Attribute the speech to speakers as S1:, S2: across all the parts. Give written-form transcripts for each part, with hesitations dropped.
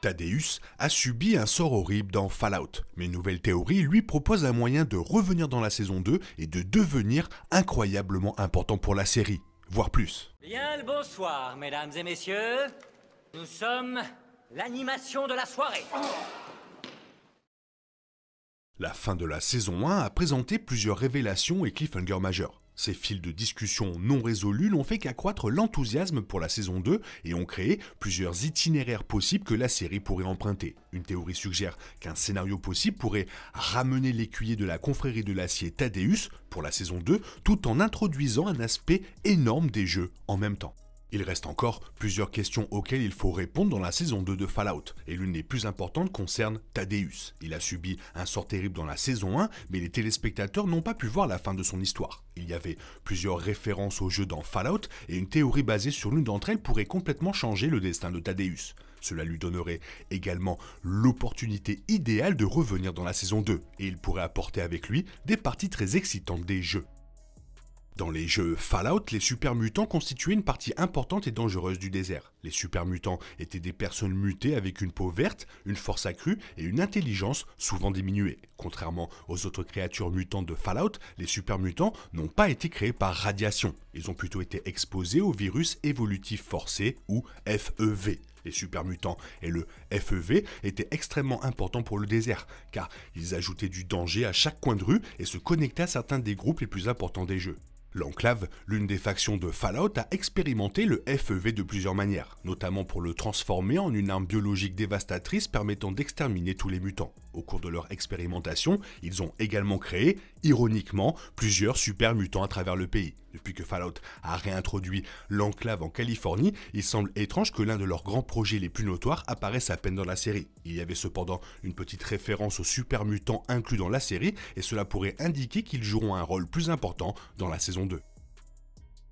S1: Thaddeus a subi un sort horrible dans Fallout, mais une nouvelle théorie lui propose un moyen de revenir dans la saison 2 et de devenir incroyablement important pour la série, voire plus.
S2: Bien le bonsoir, mesdames et messieurs. Nous sommes l'animation de la soirée.
S1: La fin de la saison 1 a présenté plusieurs révélations et cliffhangers majeurs. Ces fils de discussion non résolus n'ont fait qu'accroître l'enthousiasme pour la saison 2 et ont créé plusieurs itinéraires possibles que la série pourrait emprunter. Une théorie suggère qu'un scénario possible pourrait ramener l'écuyer de la confrérie de l'acier Thaddeus pour la saison 2 tout en introduisant un aspect énorme des jeux en même temps. Il reste encore plusieurs questions auxquelles il faut répondre dans la saison 2 de Fallout, et l'une des plus importantes concerne Thaddeus. Il a subi un sort terrible dans la saison 1, mais les téléspectateurs n'ont pas pu voir la fin de son histoire. Il y avait plusieurs références au jeu dans Fallout, et une théorie basée sur l'une d'entre elles pourrait complètement changer le destin de Thaddeus. Cela lui donnerait également l'opportunité idéale de revenir dans la saison 2, et il pourrait apporter avec lui des parties très excitantes des jeux. Dans les jeux Fallout, les super-mutants constituaient une partie importante et dangereuse du désert. Les super-mutants étaient des personnes mutées avec une peau verte, une force accrue et une intelligence souvent diminuée. Contrairement aux autres créatures mutantes de Fallout, les super-mutants n'ont pas été créés par radiation. Ils ont plutôt été exposés au virus évolutif forcé ou FEV. Les super-mutants et le FEV étaient extrêmement importants pour le désert, car ils ajoutaient du danger à chaque coin de rue et se connectaient à certains des groupes les plus importants des jeux. L'Enclave, l'une des factions de Fallout, a expérimenté le FEV de plusieurs manières, notamment pour le transformer en une arme biologique dévastatrice permettant d'exterminer tous les mutants. Au cours de leur expérimentation, ils ont également créé, ironiquement, plusieurs super mutants à travers le pays. Depuis que Fallout a réintroduit l'Enclave en Californie, il semble étrange que l'un de leurs grands projets les plus notoires apparaisse à peine dans la série. Il y avait cependant une petite référence aux super mutants inclus dans la série, et cela pourrait indiquer qu'ils joueront un rôle plus important dans la saison 2.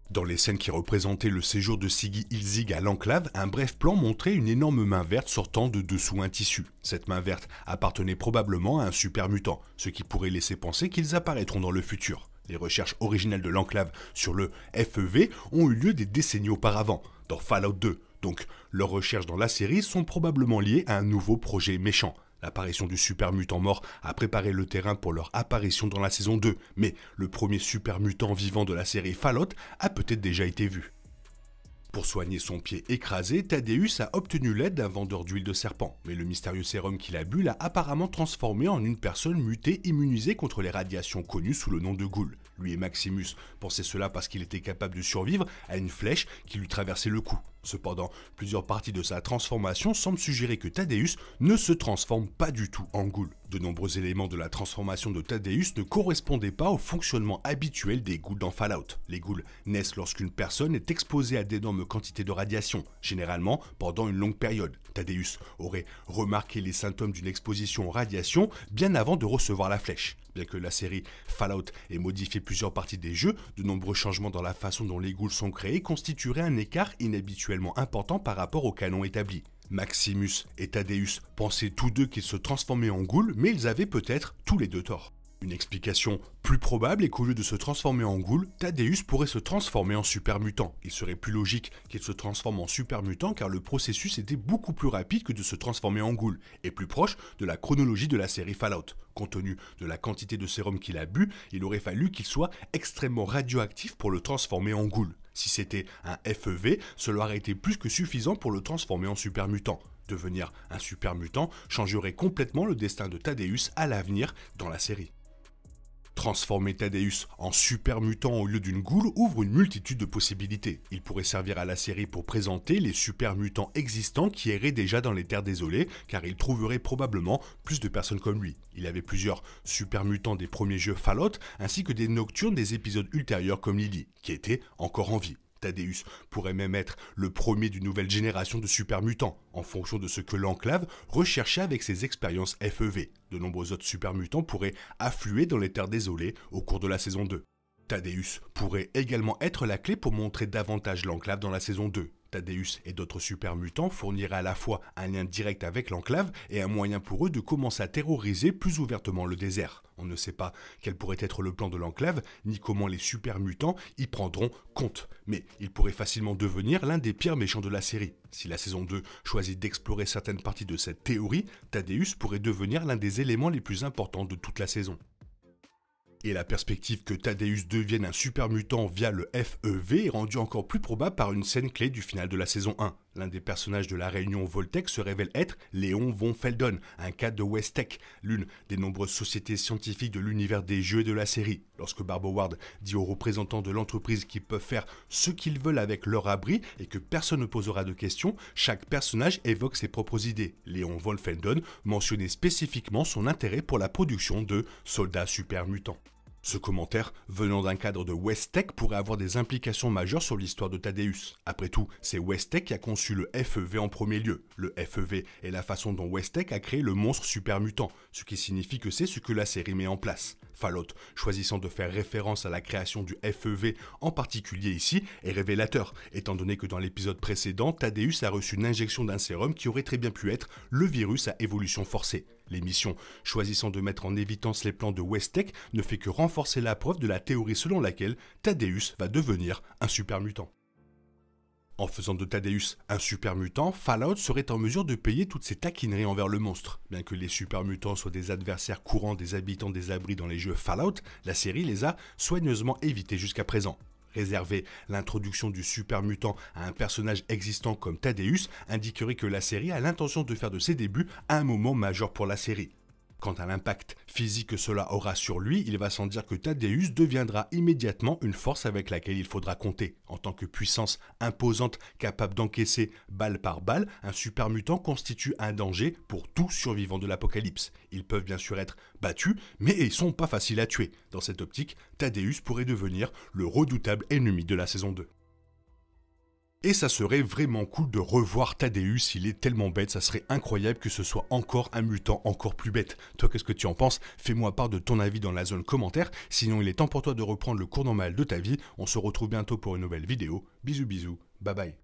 S1: Dans les scènes qui représentaient le séjour de Siggy Ilzig à l'Enclave, un bref plan montrait une énorme main verte sortant de dessous un tissu. Cette main verte appartenait probablement à un super mutant, ce qui pourrait laisser penser qu'ils apparaîtront dans le futur. Les recherches originales de l'Enclave sur le FEV ont eu lieu des décennies auparavant, dans Fallout 2, donc leurs recherches dans la série sont probablement liées à un nouveau projet méchant. L'apparition du super mutant mort a préparé le terrain pour leur apparition dans la saison 2, mais le premier super mutant vivant de la série Fallout a peut-être déjà été vu. Pour soigner son pied écrasé, Thaddeus a obtenu l'aide d'un vendeur d'huile de serpent, mais le mystérieux sérum qu'il a bu l'a apparemment transformé en une personne mutée immunisée contre les radiations connues sous le nom de Ghoul. Lui et Maximus pensaient cela parce qu'il était capable de survivre à une flèche qui lui traversait le cou. Cependant, plusieurs parties de sa transformation semblent suggérer que Thaddeus ne se transforme pas du tout en Ghoul. De nombreux éléments de la transformation de Thaddeus ne correspondaient pas au fonctionnement habituel des ghouls dans Fallout. Les ghouls naissent lorsqu'une personne est exposée à d'énormes quantités de radiation, généralement pendant une longue période. Thaddeus aurait remarqué les symptômes d'une exposition aux radiations bien avant de recevoir la flèche. Bien que la série Fallout ait modifié plusieurs parties des jeux, de nombreux changements dans la façon dont les ghouls sont créés constitueraient un écart inhabituellement important par rapport au canon établi. Maximus et Thaddeus pensaient tous deux qu'ils se transformaient en ghouls, mais ils avaient peut-être tous les deux tort. Une explication plus probable est qu'au lieu de se transformer en ghoul, Thaddeus pourrait se transformer en super mutant. Il serait plus logique qu'il se transforme en super mutant car le processus était beaucoup plus rapide que de se transformer en ghoul, et plus proche de la chronologie de la série Fallout. Compte tenu de la quantité de sérum qu'il a bu, il aurait fallu qu'il soit extrêmement radioactif pour le transformer en ghoul. Si c'était un FEV, cela aurait été plus que suffisant pour le transformer en super mutant. Devenir un super mutant changerait complètement le destin de Thaddeus à l'avenir dans la série. Transformer Thaddeus en super mutant au lieu d'une ghoul ouvre une multitude de possibilités. Il pourrait servir à la série pour présenter les super mutants existants qui erraient déjà dans les terres désolées, car il trouverait probablement plus de personnes comme lui. Il y avait plusieurs super mutants des premiers jeux Fallout, ainsi que des nocturnes des épisodes ultérieurs comme Lily, qui étaient encore en vie. Thaddeus pourrait même être le premier d'une nouvelle génération de super mutants, en fonction de ce que l'Enclave recherchait avec ses expériences FEV. De nombreux autres super mutants pourraient affluer dans les terres désolées au cours de la saison 2. Thaddeus pourrait également être la clé pour montrer davantage l'Enclave dans la saison 2. Thaddeus et d'autres super mutants fourniraient à la fois un lien direct avec l'enclave et un moyen pour eux de commencer à terroriser plus ouvertement le désert. On ne sait pas quel pourrait être le plan de l'enclave, ni comment les super mutants y prendront compte. Mais il pourrait facilement devenir l'un des pires méchants de la série. Si la saison 2 choisit d'explorer certaines parties de cette théorie, Thaddeus pourrait devenir l'un des éléments les plus importants de toute la saison. Et la perspective que Thaddeus devienne un super mutant via le FEV est rendue encore plus probable par une scène clé du final de la saison 1. L'un des personnages de la réunion Voltec se révèle être Léon von Feldon, un cadre de Westech, l'une des nombreuses sociétés scientifiques de l'univers des jeux et de la série. Lorsque Barb Howard dit aux représentants de l'entreprise qu'ils peuvent faire ce qu'ils veulent avec leur abri et que personne ne posera de questions, chaque personnage évoque ses propres idées. Léon von Feldon mentionnait spécifiquement son intérêt pour la production de soldats super mutants. Ce commentaire, venant d'un cadre de Westech, pourrait avoir des implications majeures sur l'histoire de Thaddeus. Après tout, c'est Westech qui a conçu le FEV en premier lieu. Le FEV est la façon dont Westech a créé le monstre super mutant, ce qui signifie que c'est ce que la série met en place. Fallout, choisissant de faire référence à la création du FEV, en particulier ici, est révélateur, étant donné que dans l'épisode précédent, Thaddeus a reçu une injection d'un sérum qui aurait très bien pu être le virus à évolution forcée. L'émission, choisissant de mettre en évidence les plans de Westech, ne fait que renforcer la preuve de la théorie selon laquelle Thaddeus va devenir un super mutant. En faisant de Thaddeus un super mutant, Fallout serait en mesure de payer toutes ses taquineries envers le monstre. Bien que les super mutants soient des adversaires courants des habitants des abris dans les jeux Fallout, la série les a soigneusement évités jusqu'à présent. Réserver l'introduction du super mutant à un personnage existant comme Thaddeus indiquerait que la série a l'intention de faire de ses débuts un moment majeur pour la série. Quant à l'impact physique que cela aura sur lui, il va sans dire que Thaddeus deviendra immédiatement une force avec laquelle il faudra compter. En tant que puissance imposante capable d'encaisser balle par balle, un super mutant constitue un danger pour tout survivant de l'apocalypse. Ils peuvent bien sûr être battus, mais ils sont pas faciles à tuer. Dans cette optique, Thaddeus pourrait devenir le redoutable ennemi de la saison 2. Et ça serait vraiment cool de revoir Thaddeus, il est tellement bête, ça serait incroyable que ce soit encore un mutant encore plus bête. Toi, qu'est-ce que tu en penses? Fais-moi part de ton avis dans la zone commentaire, sinon il est temps pour toi de reprendre le cours normal de ta vie. On se retrouve bientôt pour une nouvelle vidéo. Bisous bisous, bye bye.